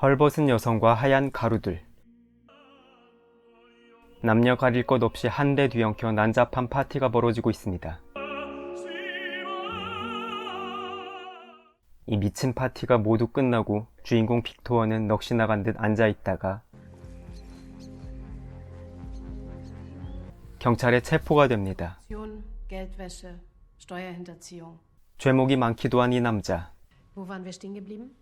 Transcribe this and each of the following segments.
헐벗은 여성과 하얀 가루들. 남녀 가릴 것 없이 한데 뒤엉켜 난잡한 파티가 벌어지고 있습니다. 이 미친 파티가 모두 끝나고 주인공 빅토어는 넋이 나간 듯 앉아있다가 경찰에 체포가 됩니다. Geldwäsche, Steuerhinterziehung. 죄목이 많기도 한 이 남자. Wo waren wir stehen geblieben?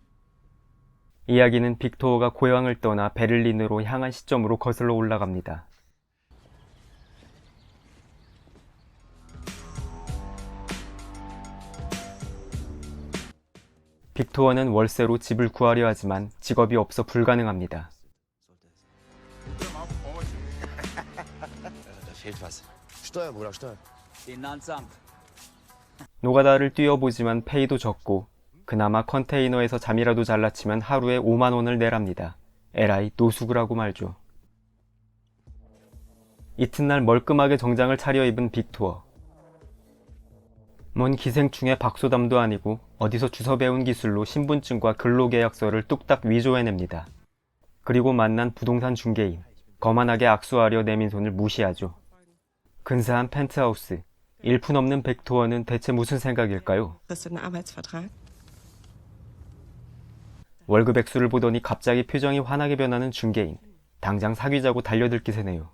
이야기는 빅토어가 고향을 떠나 베를린으로 향한 시점으로 거슬러 올라갑니다. 빅토어는 월세로 집을 구하려 하지만 직업이 없어 불가능합니다. 노가다를 뛰어보지만 페이도 적고 그나마 컨테이너에서 잠이라도 잘라치면 하루에 5만 원을 내랍니다. 에라이 노숙을 말죠. 이튿날 멀끔하게 정장을 차려입은 빅토어. 뭔 기생충의 박소담도 아니고 어디서 주워 배운 기술로 신분증과 근로계약서를 뚝딱 위조해냅니다. 그리고 만난 부동산 중개인. 거만하게 악수하려 내민 손을 무시하죠. 근사한 펜트하우스. 일푼 없는 빅토어는 대체 무슨 생각일까요? 월급 액수를 보더니 갑자기 표정이 환하게 변하는 중개인. 당장 사귀자고 달려들 기세네요.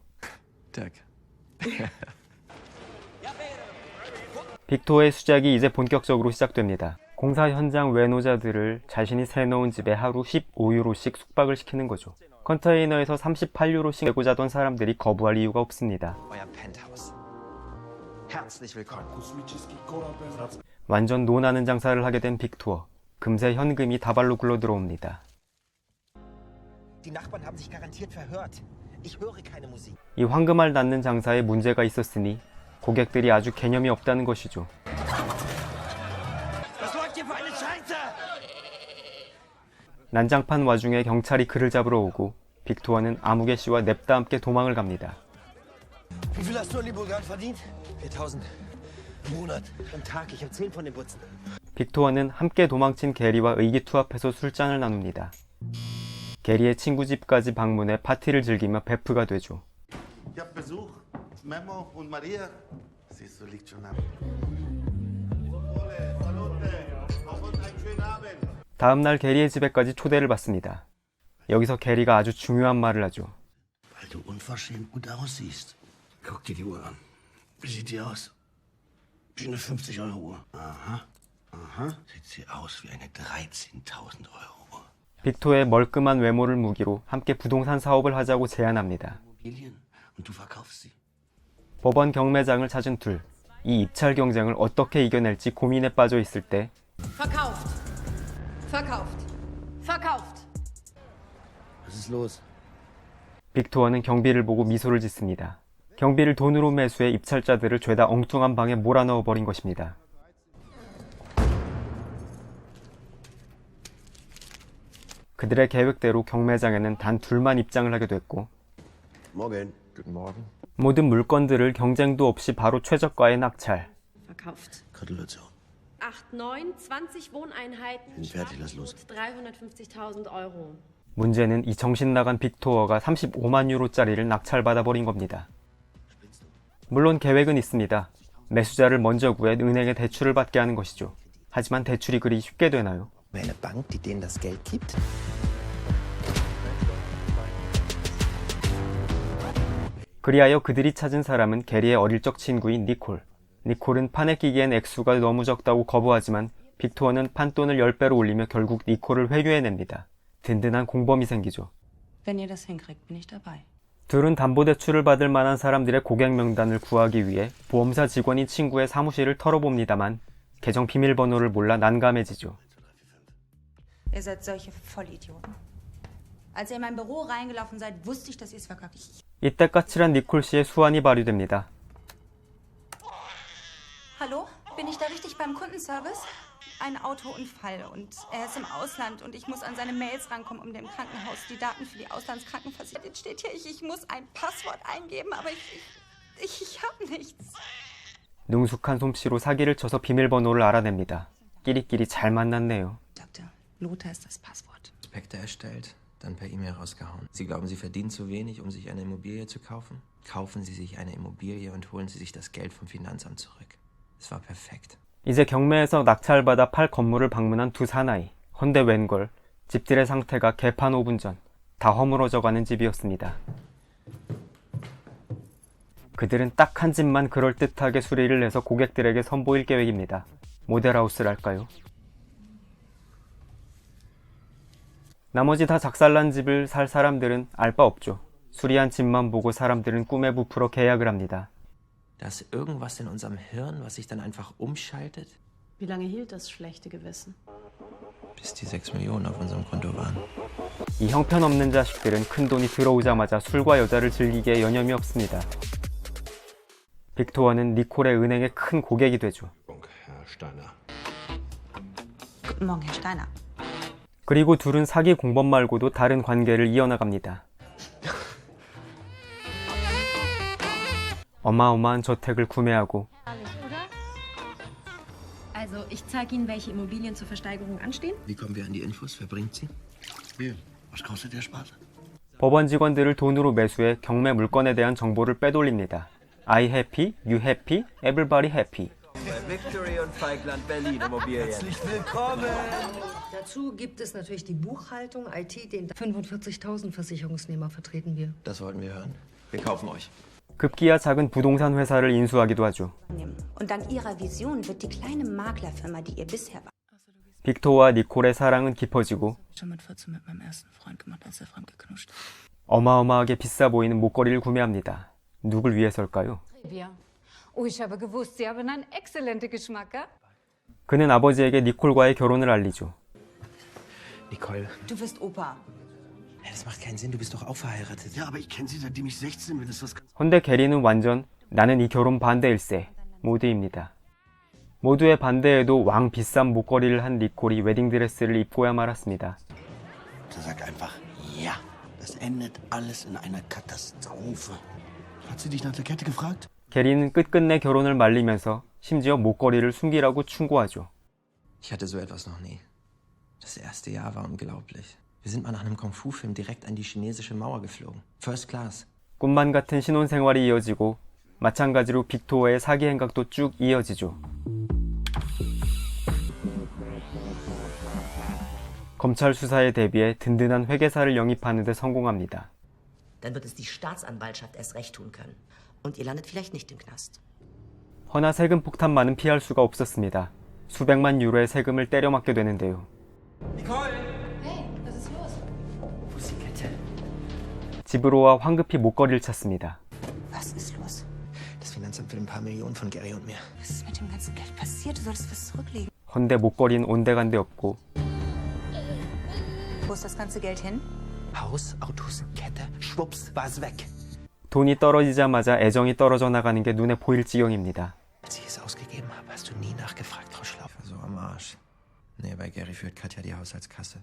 빅토어의 수작이 이제 본격적으로 시작됩니다. 공사 현장 외노자들을 자신이 세놓은 집에 하루 15유로씩 숙박을 시키는 거죠. 컨테이너에서 38유로씩 내고 자던 사람들이 거부할 이유가 없습니다. 완전 논하는 장사를 하게 된 빅토어. 금세 현금이 다발로 굴러 들어옵니다. 이 황금알 낳는 장사에 문제가 있었으니 고객들이 아주 개념이 없다는 것이죠. 난장판 와중에 경찰이 그를 잡으러 오고 빅토어는 아무개 씨와 냅다 함께 도망을 갑니다. 빅토어는 함께 도망친 게리와 의기투합해서 술잔을 나눕니다. 게리의 친구 집까지 방문해 파티를 즐기며 베프가 되죠. 다음날 게리의 집에까지 초대를 받습니다. 여기서 게리가 아주 중요한 말을 하죠. 빅토의 멀끔한 외모를 무기로 함께 부동산 사업을 하자고 제안합니다. 법원 경매장을 찾은 둘. 이 입찰 경쟁을 어떻게 이겨낼지 고민에 빠져 있을 때 빅토어는 경비를 보고 미소를 짓습니다. 경비를 돈으로 매수해 입찰자들을 죄다 엉뚱한 방에 몰아넣어 버린 것입니다. 그들의 계획대로 경매장에는 단 둘만 입장을 하게 됐고 모든 물건들을 경쟁도 없이 바로 최저가에 낙찰. 20 Wohneinheiten, Strafgebot 350.000 Euro. 문제는 이 정신나간 빅토어가 35만 유로짜리를 낙찰받아버린 겁니다. 물론 계획은 있습니다. 매수자를 먼저 구해 은행에 대출을 받게 하는 것이죠. 하지만 대출이 그리 쉽게 되나요? 그리하여 그들이 찾은 사람은 게리의 어릴 적 친구인 니콜. 니콜은 판에 끼기엔 액수가 너무 적다고 거부하지만 빅토어는 판돈을 10배로 올리며 결국 니콜을 회유해냅니다. 든든한 공범이 생기죠. 둘은 담보대출을 받을 만한 사람들의 고객 명단을 구하기 위해 보험사 직원인 친구의 사무실을 털어봅니다만 계정 비밀번호를 몰라 난감해지죠. 이때 까칠한 니콜 씨의 수완이 발휘됩니다. Hallo, bin ich da richtig beim Kundenservice? Ein Autounfall und er ist im Ausland und ich muss an seine Mails rankommen, um dem Krankenhaus die Daten für die Auslandskrankenversicherung. Jetzt steht hier, ich muss ein Passwort eingeben, aber ich habe nichts. 능숙한 솜씨로 사기를 쳐서 비밀번호를 알아냅니다. 끼리끼리 잘 만났네요. Dr. Lothar ist das Passwort. Inspektor erstellt. Dann per E-Mail rausgehauen. Sie glauben, Sie verdienen zu wenig, um sich eine Immobilie zu kaufen? Kaufen Sie sich eine Immobilie und holen Sie sich das Geld vom Finanzamt zurück. Es war perfekt. 이제 경매에서 낙찰받아 팔 건물을 방문한 두 사나이. 헌데 웬걸 집들의 상태가 개판 5분 전 다 허물어져가는 집이었습니다. 그들은 딱 한 집만 그럴듯하게 수리를 해서 고객들에게 선보일 계획입니다. 모델하우스랄까요? 나머지 다 작살난 집을 살 사람들은 알 바 없죠. 수리한 집만 보고 사람들은 꿈에 부풀어 계약을 합니다. Da ist irgendwas in unserem Hirn, was sich dann einfach umschaltet, Wie lange hielt das schlechte Gewissen? bis die 6 Millionen auf unserem Konto waren. 이 형편없는 자식들은 큰돈이 들어오자마자 술과 여자를 즐기기에 여념이 없습니다. 빅토어는 니콜의 은행의 큰 고객이 되죠. Herr Steiner. Guten Morgen, Herr Steiner. 그리고 둘은 사기 공범 말고도 다른 관계를 이어나갑니다. 어마어마한 저택을 구매하고 Also, ich zeige Ihnen, welche Immobilien zur Versteigerung anstehen. Wie kommen wir an die Infos? Wer bringt sie? Hier, was kostet der Spaß? 법원 직원들을 돈으로 매수해 경매 물건에 대한 정보를 빼돌립니다. I happy, you happy, everybody happy. Victory und Feigland Berlin Immobilien. Herzlich willkommen! Dazu gibt es natürlich die Buchhaltung, IT, den 45.000 Versicherungsnehmer vertreten wir. Das wollten wir hören. Wir kaufen euch. 급기야 작은 부동산 회사를 인수하기도 하죠. Und dank ihrer Vision wird die kleine Maklerfirma, die ihr bisher war. 빅토와 니콜의 사랑은 깊어지고 Schon mit 14 mit meinem ersten Freund gemacht, als er fremd geknuscht. 어마어마하게 비싸 보이는 목걸이를 구매합니다. 누굴 위해서일까요? Oh, ich habe gewusst, Sie haben einen exzellenten Geschmack, ja? 그는 아버지에게 니콜과의 결혼을 알리죠. Nicole, Du wirst Opa. das macht keinen Sinn. Du bist doch auch verheiratet. Ja, aber ich kenne sie, seitdem ich 16 bin. Ist das 헌데 게리는 완전 나는 이 결혼 반대일세 모드입니다. 모두의 반대에도 왕 비싼 목걸이를 한 니콜이 웨딩드레스를 입고야 말았습니다. Sag einfach ja. Das endet alles in einer Katastrophe. Hat sie dich nach der Kette gefragt? 게리는 끝끝내 결혼을 말리면서 심지어 목걸이를 숨기라고 충고하죠. Ich hatte so etwas noch nie. Das erste Jahr war unglaublich. Wir sind mal nach einem Kung-Fu-Film direkt an die chinesische Mauer geflogen. First class. 꿈만 같은 신혼생활이 이어지고 마찬가지로 빅토어의 사기 행각도 쭉 이어지죠. 검찰 수사에 대비해 든든한 회계사를 영입하는 데 성공합니다. Dann wird es die Staatsanwaltschaft erst recht tun können. Und ihr landet vielleicht nicht im Knast. 허나 세금 폭탄만은 피할 수가 없었습니다. 수백만 유로의 세금을 때려맞게 되는데요. Wo ist die Kette? 집으로 와 황급히 목걸이를 찾습니다. Was ist los? Das Finanzamt will ein paar Millionen von Gary und mir. Was ist mit dem ganzen Geld passiert? Du solltest was zurücklegen. 헌데 목걸이는 온데간데 없고 Wo ist das ganze Geld hin? Haus, Autos, Kette, schwupps, war es weg. 돈이 떨어지자마자 애정이 떨어져 나가는 게 눈에 보일 지경입니다. Als ich es ausgegeben habe, hast du nie nachgefragt, Frau Schlau. Ich war so am Arsch. Nee, bei Gary führt Katja die Haushaltskasse.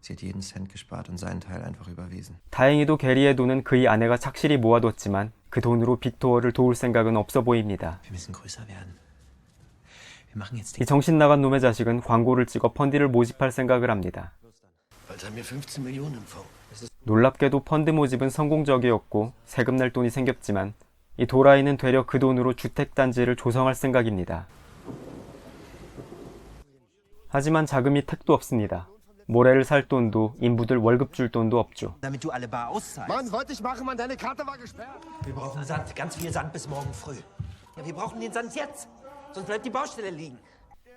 Sie hat jeden Cent gespart und seinen Teil einfach überwiesen. 다행히도 게리의 돈은 그의 아내가 착실히 모아뒀지만 그 돈으로 빅토어를 도울 생각은 없어 보입니다. Wir müssen größer werden. Wir machen jetzt 이 정신 나간 놈의 자식은 광고를 찍어 펀디를 모집할 생각을 합니다. Bald haben wir 15 Millionen im Fonds. 놀랍게도 펀드 모집은 성공적이었고 세금 낼 돈이 생겼지만 이 도라이는 되려 그 돈으로 주택단지를 조성할 생각입니다. 하지만 자금이 택도 없습니다. 모래를 살 돈도 인부들 월급 줄 돈도 없죠. Damit du alle bar auszahlst. Mann, wollte ich machen, Mann, deine Karte war gesperrt. Wir brauchen Sand, ganz viel Sand bis morgen früh. Ja, wir brauchen den Sand jetzt, sonst bleibt die Baustelle liegen.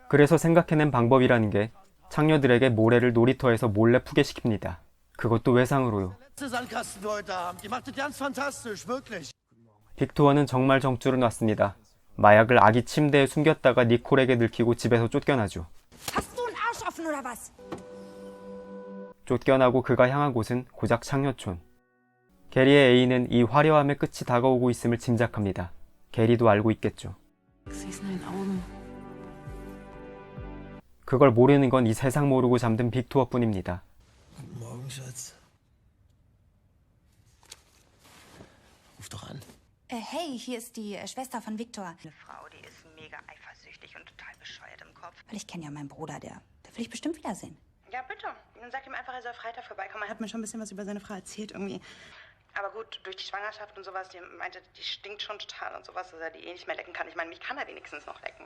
그래서 생각해낸 방법이라는 게 창녀들에게 모래를 놀이터에서 몰래 푸게시킵니다. 그것도 외상으로요. Der Sandkasten wir heute haben, die macht das ganz fantastisch, wirklich. 빅토어는 정말 정줄을 놨습니다. 마약을 아기 침대에 숨겼다가 니콜에게 들키고 집에서 쫓겨나죠. Hast du einen Arsch offen oder was? 쫓겨나고 그가 향한 곳은 고작 창녀촌. 게리의 애인은 이 화려함의 끝이 다가오고 있음을 짐작합니다. 게리도 알고 있겠죠. 그걸 모르는 건 이 세상 모르고 잠든 빅토어뿐입니다. Guten Morgen, Schatz. Ruf doch an. Hey, hier ist die Schwester von Viktor. Eine Frau, die ist mega eifersüchtig und total bescheuert im Kopf. Weil ich kenne ja meinen Bruder, der will ich bestimmt wiedersehen. Ja, bitte. sag ihm einfach, er soll Freitag vorbeikommen. Er hat mir schon ein bisschen was über seine Frau erzählt irgendwie. Aber gut, durch die Schwangerschaft und sowas, die meinte, die stinkt schon total und sowas, dass er die eh nicht mehr lecken kann. Ich meine, mich kann er wenigstens noch lecken.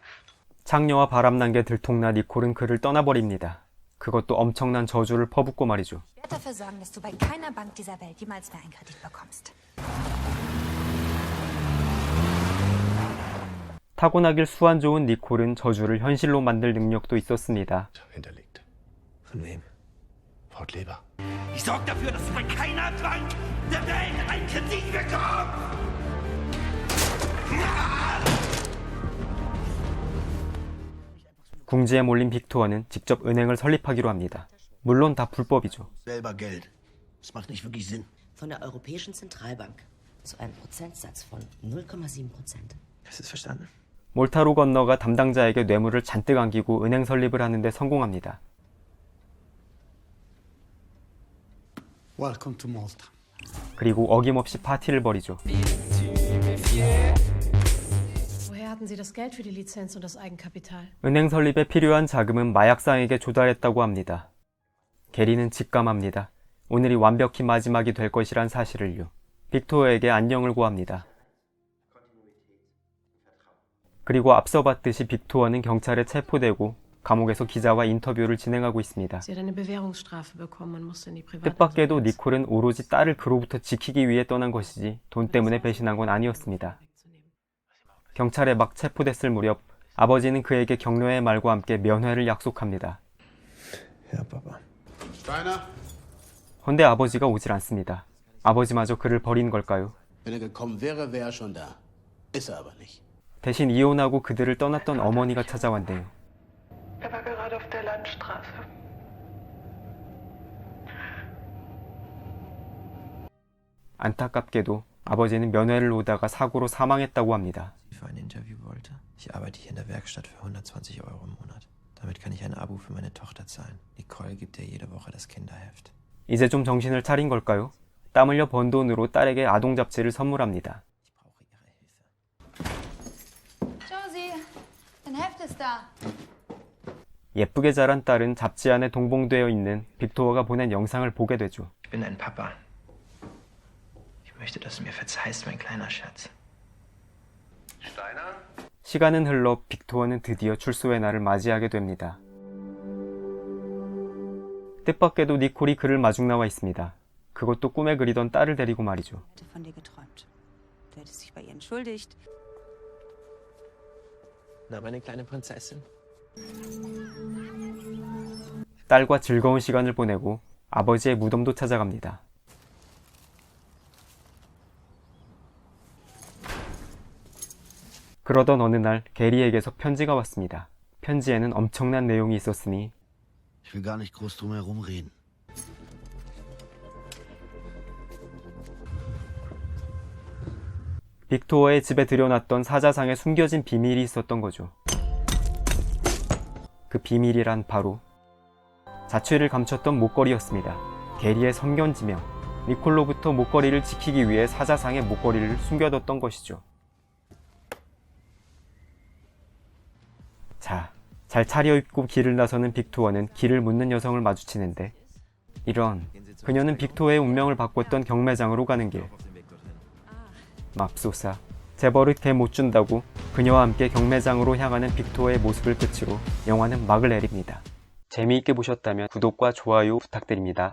창녀와 바람난 게 들통나 니콜은 그를 떠나버립니다. 그것도 엄청난 저주를 퍼붓고 말이죠. Ich werde dafür sorgen, dass du bei keiner Bank dieser Welt jemals mehr einen Kredit bekommst. 타고나길 수완 좋은 니콜은 저주를 현실로 만들 능력도 있었습니다. Hinterlegt. Von wem? Frau Kleber. Ich sorge dafür, dass du bei keiner Bank der Welt einen Kredit bekommst! 궁지에 몰린 빅토어는 직접 은행을 설립하기로 합니다. 물론 다 불법이죠. Selber Geld. Das macht nicht wirklich Sinn. Von der Europäischen Zentralbank zu einem Prozentsatz von 0,7%. Hast du es verstanden? 몰타로 건너가 담당자에게 뇌물을 잔뜩 안기고 은행 설립을 하는데 성공합니다. Welcome to Malta. 그리고 어김없이 파티를 벌이죠. Woher hatten Sie das Geld für die Lizenz und das Eigenkapital? 은행 설립에 필요한 자금은 마약상에게 조달했다고 합니다. 게리는 직감합니다. 오늘이 완벽히 마지막이 될 것이란 사실을요. 빅토어에게 안녕을 고합니다. 그리고 앞서 봤듯이 빅토어는 경찰에 체포되고 감옥에서 기자와 인터뷰를 진행하고 있습니다. Sie hat eine Bewährungsstrafe bekommen und musste in die 뜻밖에도 니콜은 오로지 딸을 그로부터 지키기 위해 떠난 것이지 돈 때문에 배신한 건 아니었습니다. 경찰에 막 체포됐을 무렵 아버지는 그에게 격려의 말과 함께 면회를 약속합니다. Ja, Papa. Steiner? 헌데 아버지가 오질 않습니다. 아버지마저 그를 버린 걸까요? Wenn er gekommen wäre, wäre er schon da. Ist er aber nicht. 대신 이혼하고 그들을 떠났던 어머니가 찾아왔네요. Er war gerade auf der Landstraße. 안타깝게도 아버지는 면회를 오다가 사고로 사망했다고 합니다. Für ein Interview wollte. Ich arbeite hier in der Werkstatt für 120 € im Monat. Damit kann ich ein Abo für meine Tochter zahlen. Nicole gibt ihr jede Woche das Kinderheft. 이제 좀 정신을 차린 걸까요? 땀 흘려 번 돈으로 딸에게 아동 잡지를 선물합니다. Josie, dein Heft ist da. 예쁘게 자란 딸은 잡지 안에 동봉되어 있는 빅토어가 보낸 영상을 보게 되죠. Ich bin dein Papa. Ich möchte, dass du mir verzeihst, mein kleiner Schatz. Steiner? 시간은 흘러 빅토어는 드디어 출소의 날을 맞이하게 됩니다. 뜻밖에도 니콜이 그를 마중 나와 있습니다. 그것도 꿈에 그리던 딸을 데리고 말이죠. Von dir geträumt. Du hättest dich bei ihr entschuldigt. Na, meine kleine Prinzessin. 딸과 즐거운 시간을 보내고 아버지의 무덤도 찾아갑니다. 그러던 어느 날 게리에게서 편지가 왔습니다. 편지에는 엄청난 내용이 있었으니 Ich will gar nicht groß drum herum reden. 빅토어의 집에 들여놨던 사자상에 숨겨진 비밀이 있었던 거죠. 그 비밀이란 바로 자취를 감췄던 목걸이였습니다. 게리의 성견지명, 니콜로부터 목걸이를 지키기 위해 사자상에 목걸이를 숨겨뒀던 것이죠. 자, 잘 차려입고 길을 나서는 빅토어는 길을 묻는 여성을 마주치는데 이런, 그녀는 빅토어의 운명을 바꿨던 경매장으로 가는 길. 맙소사, 재벌의 개 못 준다고 그녀와 함께 경매장으로 향하는 빅토어의 모습을 끝으로 영화는 막을 내립니다. 재미있게 보셨다면 구독과 좋아요 부탁드립니다.